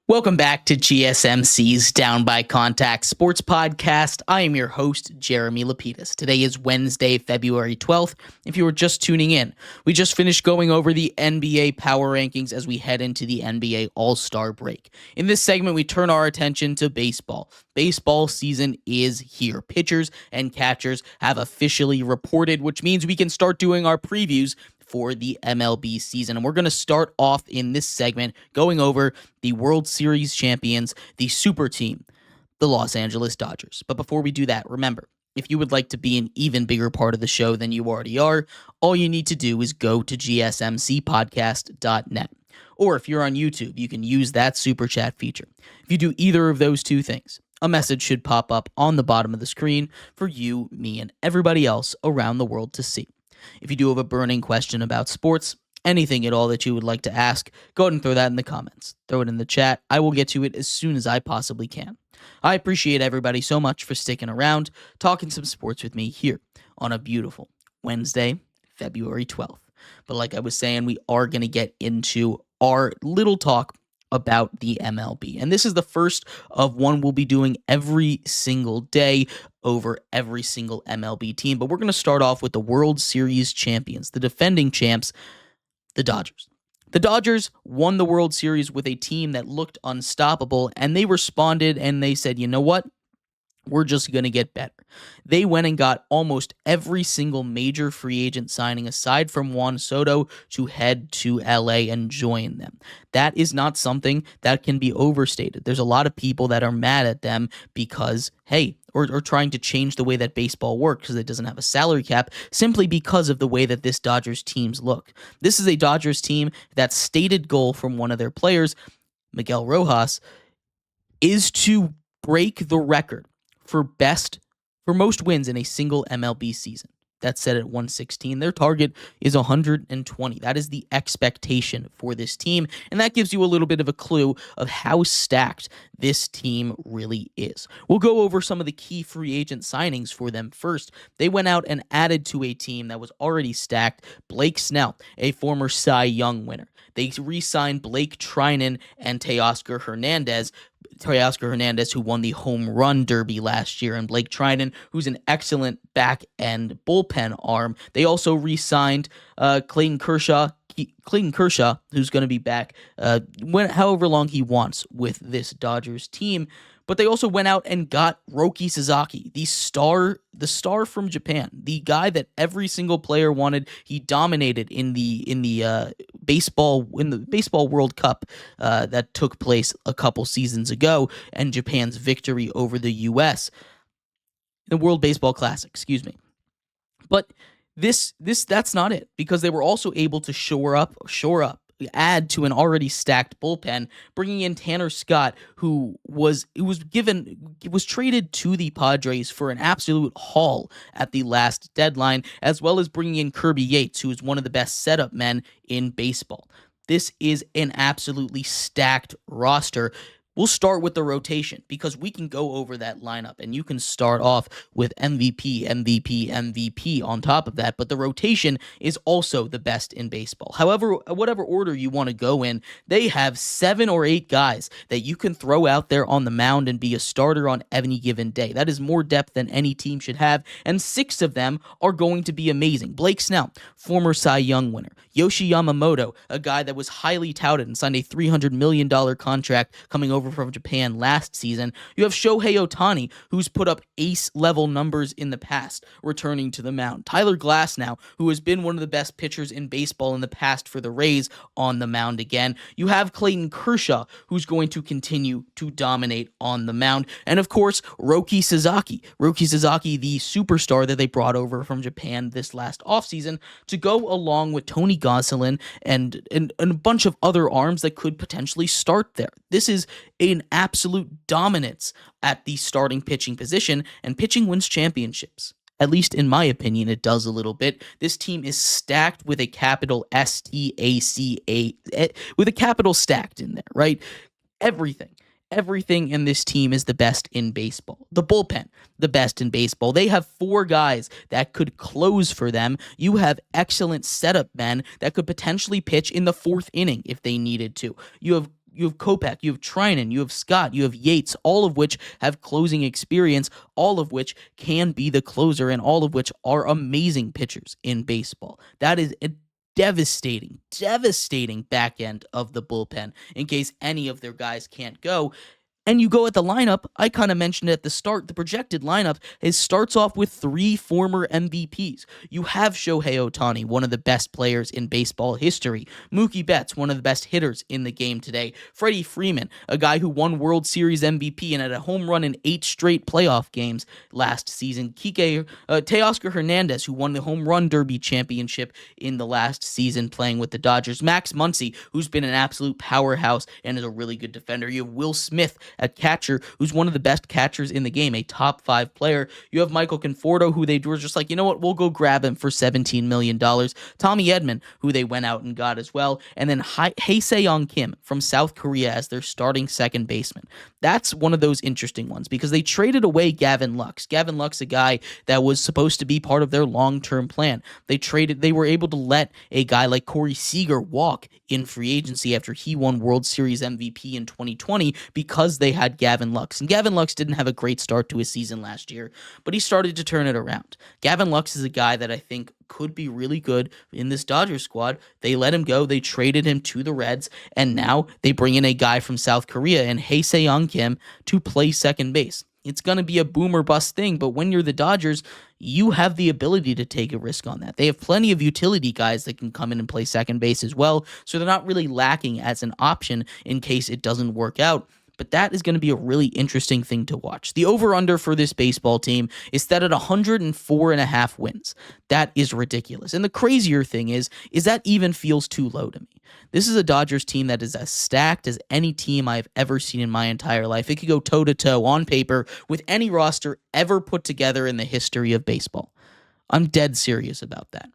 Welcome back to GSMC's Down by Contact Sports Podcast. I am your host, Jeremy Lapidus. Today is Wednesday, February 12th. If you were just tuning in, we just finished going over the NBA power rankings as we head into the NBA All-Star break. In this segment, we turn our attention to baseball. Baseball season is here. Pitchers and catchers have officially reported, which means we can start doing our previews for the MLB season. And we're going to start off in this segment going over the World Series champions, the super team, the Los Angeles Dodgers. But before we do that, remember, if you would like to be an even bigger part of the show than you already are, all you need to do is go to gsmcpodcast.net. Or if you're on YouTube, you can use that super chat feature. If you do either of those two things, a message should pop up on the bottom of the screen for you, me, and everybody else around the world to see. If you do have a burning question about sports, anything at all that you would like to ask, go ahead and throw that in the comments. Throw it in the chat. I will get to it as soon as I possibly can. I appreciate everybody so much for sticking around, talking some sports with me here on a beautiful Wednesday, February 12th. But like I was saying, we are going to get into our little talk about the MLB. And this is the first of one we'll be doing every single day over every single MLB team. But we're going to start off with the World Series champions, the defending champs, the Dodgers. The Dodgers won the World Series with a team that looked unstoppable, and they responded and they said, you know what? We're just going to get better. They went and got almost every single major free agent signing aside from Juan Soto to head to LA and join them. That is not something that can be overstated. There's a lot of people that are mad at them because, hey, or trying to change the way that baseball works because it doesn't have a salary cap simply because of the way that this Dodgers teams look. This is a Dodgers team that stated goal from one of their players, Miguel Rojas, is to break the record for most wins in a single MLB season. That's set at 116. Their target is 120. That is the expectation for this team, and that gives you a little bit of a clue of how stacked this team really is. We'll go over some of the key free agent signings for them first. They went out and added to a team that was already stacked Blake Snell, a former Cy Young winner. They re-signed Blake Trinan and Teoscar Hernandez, who won the home run derby last year, and Blake Trinan, who's an excellent back-end bullpen arm. They also re-signed Clayton Kershaw, who's going to be back however long he wants with this Dodgers team. But they also went out and got Roki Sasaki, the star from Japan, the guy that every single player wanted. He dominated in the baseball World Cup that took place a couple seasons ago, and Japan's victory over the U.S. the World Baseball Classic, But that's not it, because they were also able to shore up, add to an already stacked bullpen, bringing in Tanner Scott, who was traded to the Padres for an absolute haul at the last deadline, as well as bringing in Kirby Yates, who is one of the best setup men in baseball. This is an absolutely stacked roster. We'll start with the rotation because we can go over that lineup, and you can start off with MVP on top of that, but the rotation is also the best in baseball. However, whatever order you want to go in, they have 7 or 8 guys that you can throw out there on the mound and be a starter on any given day. That is more depth than any team should have, and 6 of them are going to be amazing. Blake Snell, former Cy Young winner. Yoshi Yamamoto, a guy that was highly touted and signed a $300 million contract coming over from Japan last season. You have Shohei Ohtani, who's put up ace-level numbers in the past, returning to the mound. Tyler Glasnow, who has been one of the best pitchers in baseball in the past for the Rays, on the mound again. You have Clayton Kershaw, who's going to continue to dominate on the mound. And of course, Roki Sasaki. Roki Sasaki, the superstar that they brought over from Japan this last offseason to go along with Tony Gonsolin and a bunch of other arms that could potentially start there. This is an absolute dominance at the starting pitching position, and pitching wins championships. At least in my opinion, it does a little bit. This team is stacked with a capital S-T-A-C-A, with a capital stacked in there, right? Everything in this team is the best in baseball. The bullpen, the best in baseball. They have 4 guys that could close for them. You have excellent setup men that could potentially pitch in the 4th inning if they needed to. You Kopech, you have Trinan, you have Scott, you have Yates, all of which have closing experience, all of which can be the closer, and all of which are amazing pitchers in baseball. That is a devastating back end of the bullpen in case any of their guys can't go. And you go at the lineup, I kind of mentioned at the start, the projected lineup starts off with 3 former MVPs. You have Shohei Ohtani, one of the best players in baseball history. Mookie Betts, one of the best hitters in the game today. Freddie Freeman, a guy who won World Series MVP and had a home run in 8 straight playoff games last season. Teoscar Hernandez, who won the Home Run Derby championship in the last season playing with the Dodgers. Max Muncy, who's been an absolute powerhouse and is a really good defender. You have Will Smith at catcher, who's one of the best catchers in the game, a top 5 player. You have Michael Conforto, who they were just like, you know what, we'll go grab him for $17 million. Tommy Edman, who they went out and got as well. And then Hae-Seong Kim from South Korea as their starting second baseman. That's one of those interesting ones because they traded away Gavin Lux. Gavin Lux, a guy that was supposed to be part of their long-term plan. They were able to let a guy like Corey Seager walk in free agency after he won World Series MVP in 2020 because they had Gavin Lux. And Gavin Lux didn't have a great start to his season last year, but he started to turn it around. Gavin Lux is a guy that I think could be really good in this Dodgers squad. They let him go. They traded him to the Reds, and now they bring in a guy from South Korea and Hae-Seong Kim to play second base. It's going to be a boom or bust thing, but when you're the Dodgers, you have the ability to take a risk on that. They have plenty of utility guys that can come in and play second base as well, so they're not really lacking as an option in case it doesn't work out. But that is going to be a really interesting thing to watch. The over-under for this baseball team is set at 104.5 wins. That is ridiculous. And the crazier thing is that even feels too low to me. This is a Dodgers team that is as stacked as any team I've ever seen in my entire life. It could go toe-to-toe on paper with any roster ever put together in the history of baseball. I'm dead serious about that.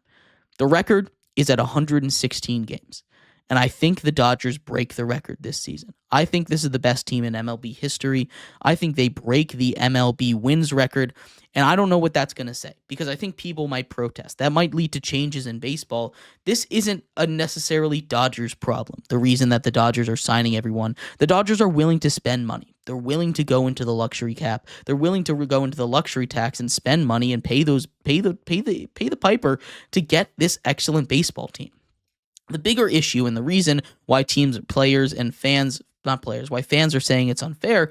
The record is at 116 games. And I think the Dodgers break the record this season. I think this is the best team in MLB history. I think they break the MLB wins record. And I don't know what that's going to say because I think people might protest. That might lead to changes in baseball. This isn't a necessarily Dodgers problem. The reason that the Dodgers are signing everyone, the Dodgers are willing to spend money. They're willing to go into the luxury cap. They're willing to go into the luxury tax and spend money and pay the piper to get this excellent baseball team. The bigger issue and the reason why why fans are saying it's unfair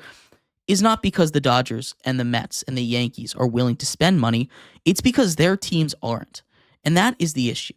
is not because the Dodgers and the Mets and the Yankees are willing to spend money. It's because their teams aren't. And that is the issue.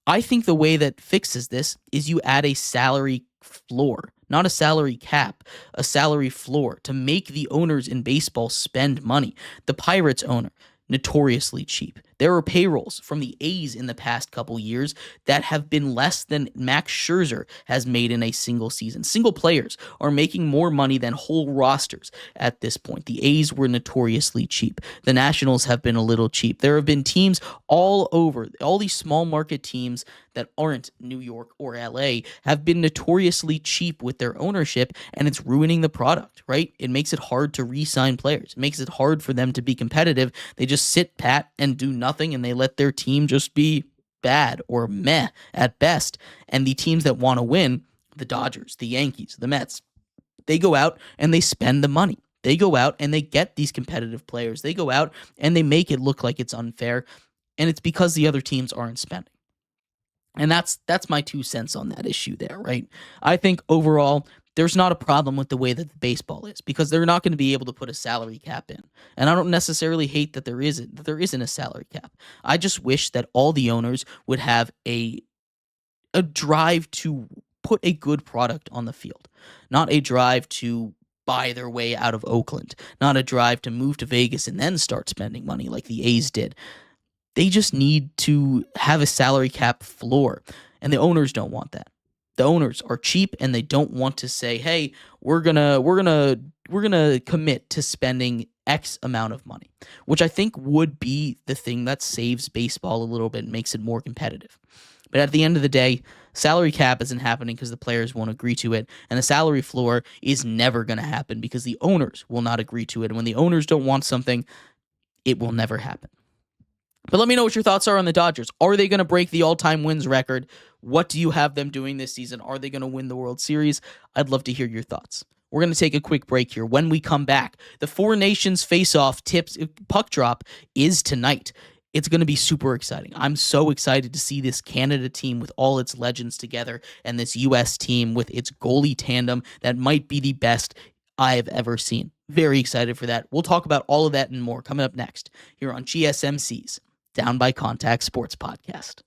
I think the way that fixes this is you add a salary floor, not a salary cap, a salary floor to make the owners in baseball spend money. The Pirates owner, notoriously cheap. There are payrolls from the A's in the past couple years that have been less than Max Scherzer has made in a single season. Single players are making more money than whole rosters at this point. The A's were notoriously cheap. The Nationals have been a little cheap. There have been teams all over, all these small market teams that aren't New York or LA have been notoriously cheap with their ownership, and it's ruining the product, right? It makes it hard to re-sign players. It makes it hard for them to be competitive. They just sit pat and do nothing, and they let their team just be bad or meh at best. And the teams that want to win, the Dodgers, the Yankees, the Mets, they go out and they spend the money. They go out and they get these competitive players. They go out and they make it look like it's unfair, and it's because the other teams aren't spending. And that's my 2 cents on that issue there, right? I think overall, there's not a problem with the way that the baseball is because they're not going to be able to put a salary cap in. And I don't necessarily hate that there isn't a salary cap. I just wish that all the owners would have a drive to put a good product on the field, not a drive to buy their way out of Oakland, not a drive to move to Vegas and then start spending money like the A's did. They just need to have a salary cap floor, and the owners don't want that. The owners are cheap, and they don't want to say, "Hey, we're gonna commit to spending X amount of money," which I think would be the thing that saves baseball a little bit and makes it more competitive. But at the end of the day, salary cap isn't happening because the players won't agree to it, and the salary floor is never going to happen because the owners will not agree to it. And when the owners don't want something, it will never happen. But let me know what your thoughts are on the Dodgers. Are they going to break the all-time wins record? What do you have them doing this season? Are they going to win the World Series? I'd love to hear your thoughts. We're going to take a quick break here. When we come back, the Four Nations face-off tips puck drop is tonight. It's going to be super exciting. I'm so excited to see this Canada team with all its legends together and this U.S. team with its goalie tandem that might be the best I've ever seen. Very excited for that. We'll talk about all of that and more coming up next here on GSMC's Down by Contact Sports Podcast.